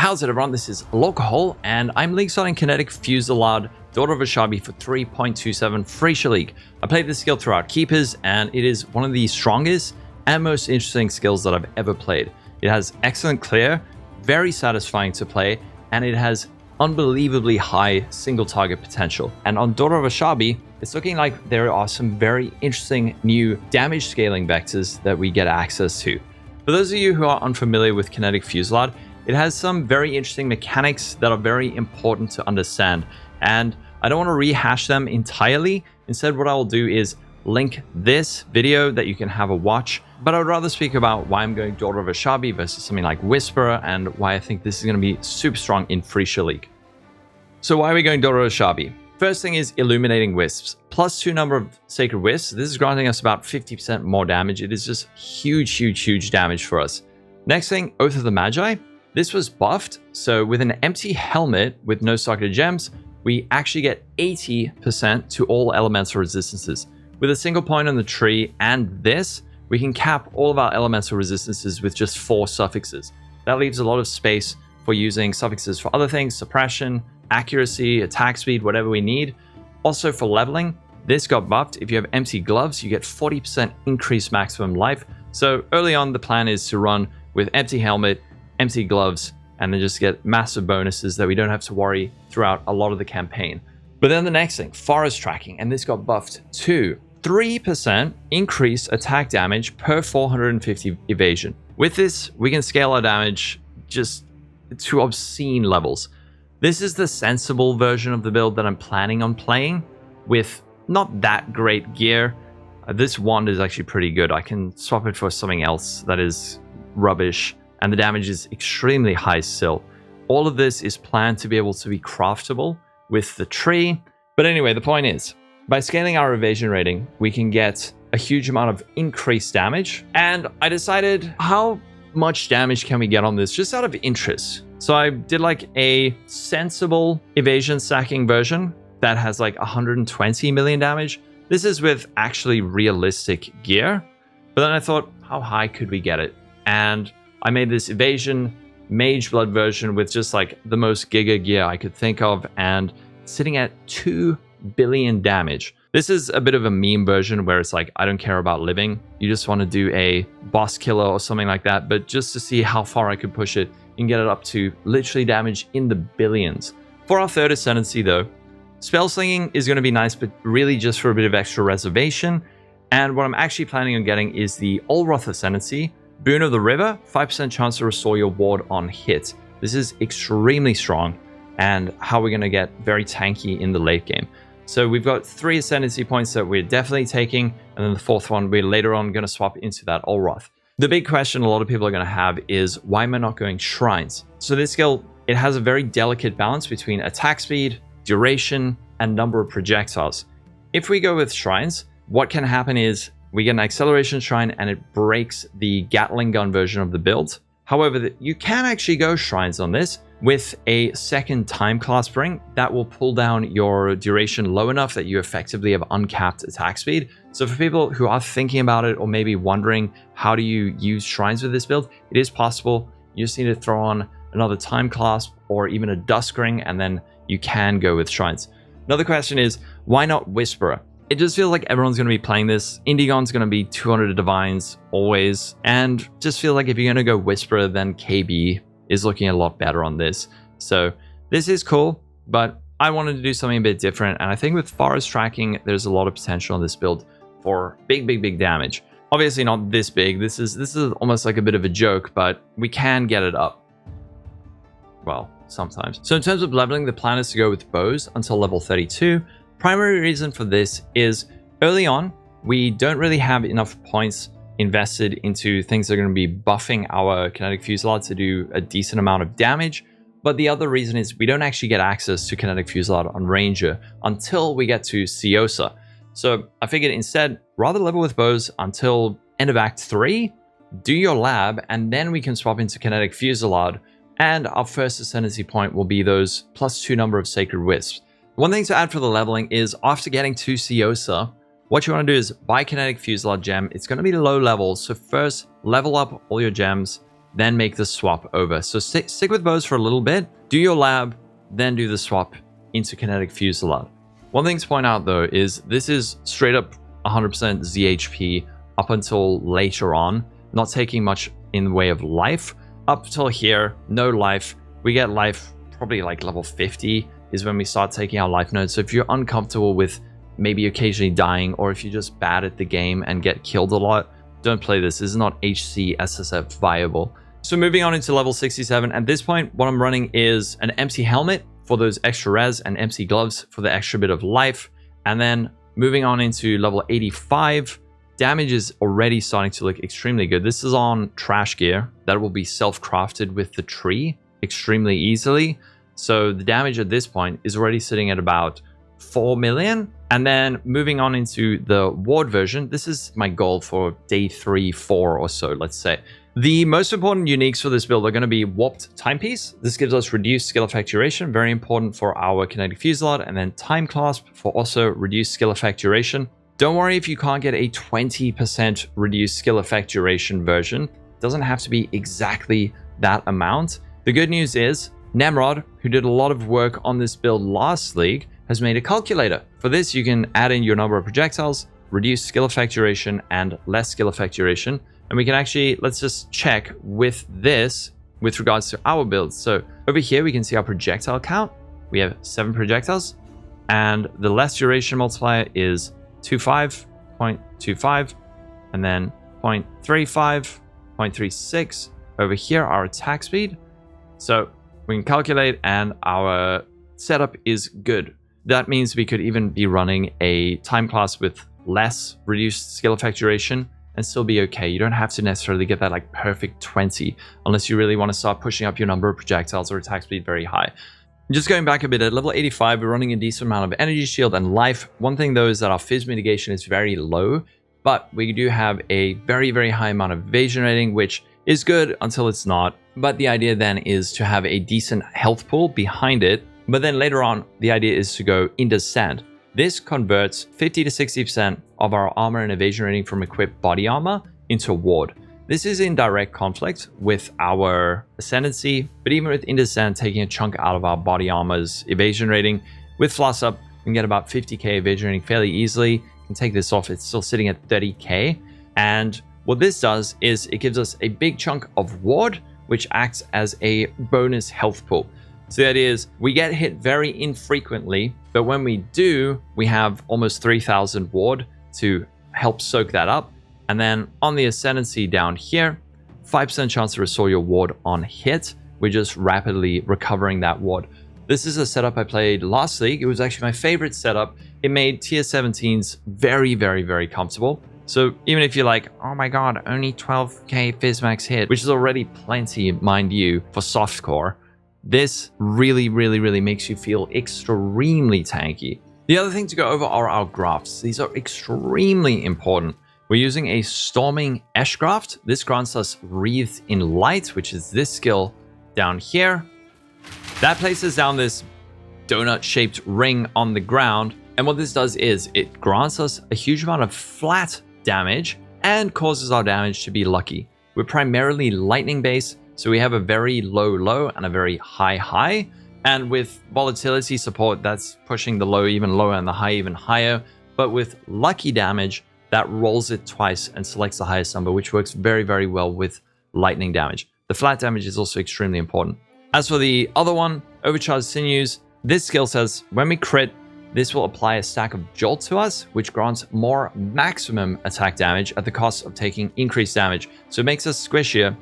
How's it everyone? This is Lolcohol and I'm league starting Kinetic Fusillade Oshabi for 3.27 Phrecia League. I played this skill throughout Keepers and it is one of the strongest and most interesting skills that I've ever played. It has excellent clear, very satisfying to play, and it has unbelievably high single target potential. And on Oshabi, it's looking like there are some very interesting new damage scaling vectors that we get access to. For those of you who are unfamiliar with Kinetic Fusillade, it has some very interesting mechanics that are very important to understand, and I don't want to rehash them entirely. Instead, what I will do is link this video that you can have a watch, but I would rather speak about why I'm going Oshabi versus something like Whisperer and why I think this is going to be super strong in Phrecia League. So why are we going Oshabi? First thing is Illuminating Wisps. +2 number of Sacred Wisps. This is granting us about 50% more damage. It is just huge damage for us. Next thing, Oath of the Magi. This was buffed, so with an empty helmet with no socketed gems, we actually get 80% to all elemental resistances. With a single point on the tree and this, we can cap all of our elemental resistances with just 4 suffixes. That leaves a lot of space for using suffixes for other things, suppression, accuracy, attack speed, whatever we need. Also for leveling, this got buffed. If you have empty gloves, you get 40% increased maximum life. So early on, the plan is to run with empty helmet, empty gloves, and then just get massive bonuses that we don't have to worry throughout a lot of the campaign. But then the next thing, Forest Tracking, and this got buffed to 3% increased attack damage per 450 evasion. With this, we can scale our damage just to obscene levels. This is the sensible version of the build that I'm planning on playing with not that great gear. This wand is actually pretty good. I can swap it for something else that is rubbish, and the damage is extremely high still. All of this is planned to be able to be craftable with the tree. But anyway, the point is, by scaling our evasion rating, we can get a huge amount of increased damage. And I decided, how much damage can we get on this just out of interest? So I did like a sensible evasion stacking version that has like 120 million damage. This is with actually realistic gear. But then I thought, how high could we get it? And I made this evasion mage blood version with just like the most giga gear I could think of, and sitting at 2 billion damage. This is a bit of a meme version where it's like, I don't care about living. You just want to do a boss killer or something like that. But just to see how far I could push it and get it up to literally damage in the billions. For our third Ascendancy though, spell slinging is going to be nice, but really just for a bit of extra reservation. And what I'm actually planning on getting is the Olroth Ascendancy. Boon of the River, 5% chance to restore your ward on hit. This is extremely strong and how we're going to get very tanky in the late game. So we've got 3 Ascendancy points that we're definitely taking, and then the 4th one we're later on going to swap into that Olroth. The big question a lot of people are going to have is, why am I not going Shrines? So this skill, it has a very delicate balance between attack speed, duration, and number of projectiles. If we go with Shrines, what can happen is we get an acceleration shrine and it breaks the Gatling gun version of the build. However, you can actually go Shrines on this with a second time class bring that will pull down your duration low enough that you effectively have uncapped attack speed. So for people who are thinking about it or maybe wondering how do you use Shrines with this build, it is possible. You just need to throw on another time class or even a Dusk Ring, and then you can go with Shrines. Another question is, why not Whisperer? It just feels like everyone's going to be playing this. Indigon's going to be 200 Divines always. And just feel like if you're going to go Whisperer, then KB is looking a lot better on this. So this is cool, but I wanted to do something a bit different. And I think with Forest Tracking, there's a lot of potential on this build for big damage. Obviously not this big. This is almost like a bit of a joke, but we can get it up. Well, sometimes. So in terms of leveling, the plan is to go with bows until level 32. Primary reason for this is early on, we don't really have enough points invested into things that are going to be buffing our Kinetic Fusillade to do a decent amount of damage. But the other reason is we don't actually get access to Kinetic Fusillade on Ranger until we get to Siosa. So I figured instead, rather level with bows until end of Act 3, do your lab, and then we can swap into Kinetic Fusillade, and our first Ascendancy point will be those +2 number of Sacred Wisps. One thing to add for the leveling is after getting to Siosa, what you want to do is buy Kinetic Fusillade gem. It's going to be low levels, so first level up all your gems, then make the swap over. So stick with bows for a little bit, do your lab, then do the swap into Kinetic Fusillade. One thing to point out though is this is straight up 100% ZHP up until later on, not taking much in the way of life. Up till here, no life. We get life probably like level 50 is when we start taking our life nodes. So if you're uncomfortable with maybe occasionally dying, or if you're just bad at the game and get killed a lot, don't play this. This is not HC SSF viable. So moving on into level 67, at this point, what I'm running is an empty helmet for those extra res and empty gloves for the extra bit of life. And then moving on into level 85, damage is already starting to look extremely good. This is on trash gear that will be self-crafted with the tree extremely easily. So the damage at this point is already sitting at about 4 million. And then moving on into the ward version, this is my goal for day 3, 4 or so, let's say. The most important uniques for this build are going to be warped timepiece. This gives us reduced skill effect duration, very important for our Kinetic Fusillade, and then time clasp for also reduced skill effect duration. Don't worry if you can't get a 20% reduced skill effect duration version. It doesn't have to be exactly that amount. The good news is Nemrod, who did a lot of work on this build last league, has made a calculator. For this, you can add in your number of projectiles, reduce skill effect duration, and less skill effect duration. And we can actually, let's just check with this with regards to our builds. So over here, we can see our projectile count. We have 7 projectiles, and the less duration multiplier is 25.25, and then 0.35, 0.36. Over here, our attack speed. So we can calculate, and our setup is good. That means we could even be running a time class with less reduced skill effect duration and still be okay. You don't have to necessarily get that like perfect 20 unless you really want to start pushing up your number of projectiles or attack speed very high. Just going back a bit, at level 85, we're running a decent amount of energy shield and life. One thing though is that our fizz mitigation is very low, but we do have a very, very high amount of evasion rating, which is good until it's not. But the idea then is to have a decent health pool behind it. But then later on, the idea is to go in descent. This converts 50 to 60% of our armor and evasion rating from equipped body armor into ward. This is in direct conflict with our Ascendancy, but even with in descent taking a chunk out of our body armor's evasion rating, with Floss Up, we can get about 50k evasion rating fairly easily. You can take this off, it's still sitting at 30k. And what this does is it gives us a big chunk of ward, which acts as a bonus health pool. So the idea is we get hit very infrequently, but when we do, we have almost 3,000 ward to help soak that up. And then on the Ascendancy down here, 5% chance to restore your ward on hit. We're just rapidly recovering that ward. This is a setup I played last league. It was actually my favorite setup. It made tier 17s very, very, very comfortable. So even if you're like, oh my god, only 12k Fizzmax hit, which is already plenty, mind you, for softcore, this really, really, really makes you feel extremely tanky. The other thing to go over are our grafts. These are extremely important. We're using a Storming Ash Graft. This grants us Wreathed in Light, which is this skill down here. That places down this donut-shaped ring on the ground. And what this does is it grants us a huge amount of flat damage and causes our damage to be lucky. We're primarily lightning based, so we have a very low and a very high. And with volatility support, that's pushing the low even lower and the high even higher. But with lucky damage, that rolls it twice and selects the highest number, which works very, very well with lightning damage. The flat damage is also extremely important. As for the other one, Overcharged Sinews, this skill says when we crit, this will apply a stack of Jolt to us, which grants more maximum attack damage at the cost of taking increased damage. So it makes us squishier,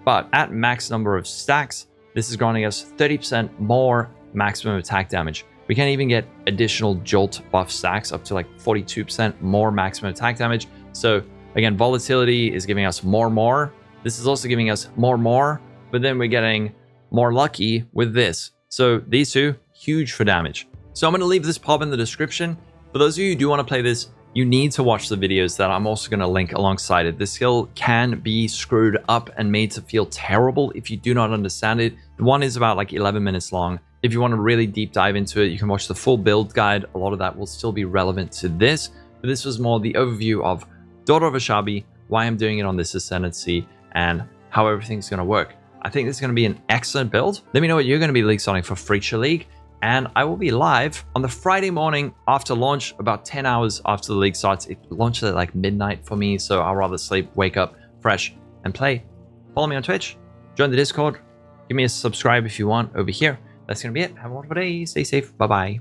but at max number of stacks, this is granting us 30% more maximum attack damage. We can even get additional Jolt buff stacks up to like 42% more maximum attack damage. So again, volatility is giving us more. This is also giving us more, but then we're getting more lucky with this. So these two, huge for damage. So I'm going to leave this pop in the description. For those of you who do want to play this, you need to watch the videos that I'm also going to link alongside it. This skill can be screwed up and made to feel terrible if you do not understand it. The one is about like 11 minutes long. If you want to really deep dive into it, you can watch the full build guide. A lot of that will still be relevant to this. But this was more the overview of Daughter of Oshabi, why I'm doing it on this Ascendancy, and how everything's going to work. I think this is going to be an excellent build. Let me know what you're going to be league starting for Phrecia League. And I will be live on the Friday morning after launch, about 10 hours after the league starts. It launches at like midnight for me, so I'll rather sleep, wake up fresh, and play. Follow me on Twitch, join the Discord, give me a subscribe if you want over here. That's going to be it. Have a wonderful day. Stay safe. Bye-bye.